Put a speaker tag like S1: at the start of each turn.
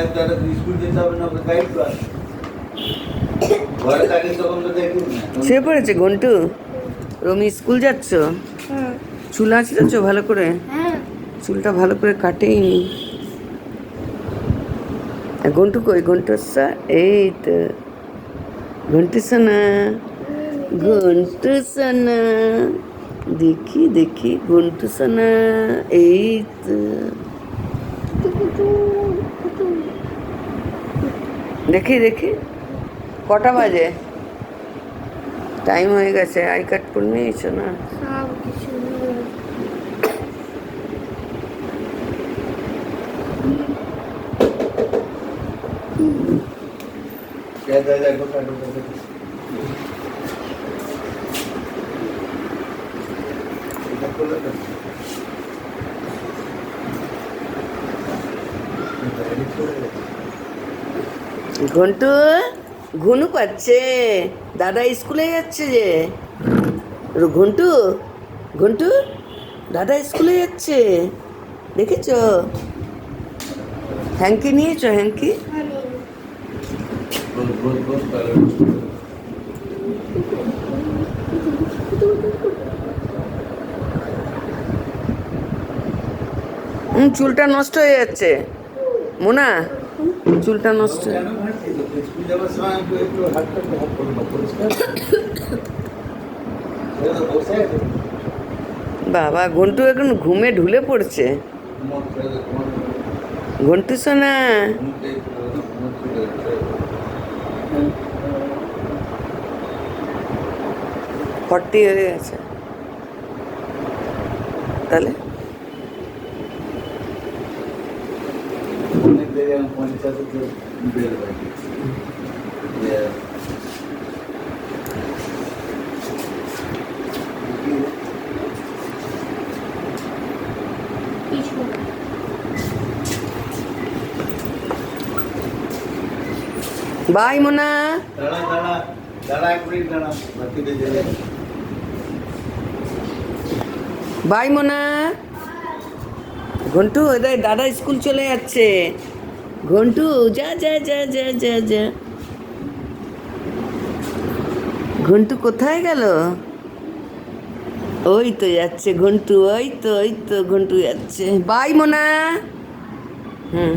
S1: School যেতে হবে না, ওকে গাইড কর। ঘরে থাকি তখন তো দেখি না।
S2: শুয়ে পড়েছে ঘন্টু? রমি স্কুল যাচ্ছ? চুল আঁচড়েছো ভালো করে? চুলটা ভালো করে কাটেই নি। ঘন্টু কই? ঘন্টু সা এই তো ঘন্টু সোনা, ঘন্টু সোনা, দেখি দেখি ঘন্টু সোনা, এই তো দেখি দেখি কটা বাজে? টাইম হয়ে গেছে। আই কার্ড করে নিয়েছো না? ঘন্টু ঘুনু পাচ্ছে, দাদা স্কুলে যাচ্ছে যে। ঘন্টু ঘন্টু দাদা স্কুলে যাচ্ছে, দেখেছো? হ্যাঙ্কি নিয়েছো? হ্যাঙ্কি চুলটা নষ্ট হয়ে যাচ্ছে মোনা, চুলটা নষ্ট।
S1: স্কুল যাওয়ার সময় একটু হাতটা হাত করবো পরিষ্কার।
S2: বাবা ঘন্টু এখন ঘুমে ঢুলে পড়ছে। ঘন্টু সোনা, ফর্টি হয়ে গেছে তাহলে। বাই মোনা।
S1: দাঁড়া দাঁড়া দাঁড়া, এক মিনিট দাঁড়া, বাকিতে যাবে।
S2: বাই মোনা। ঘন্টু এদের দাদা স্কুল চলে যাচ্ছে। ঘন্টু যা যা যা যা যা যা। ঘন্টু কোথায় গেল? ওই তো যাচ্ছে ঘন্টু, ওই তো ঘন্টু যাচ্ছে। বাই মোনা। হুম।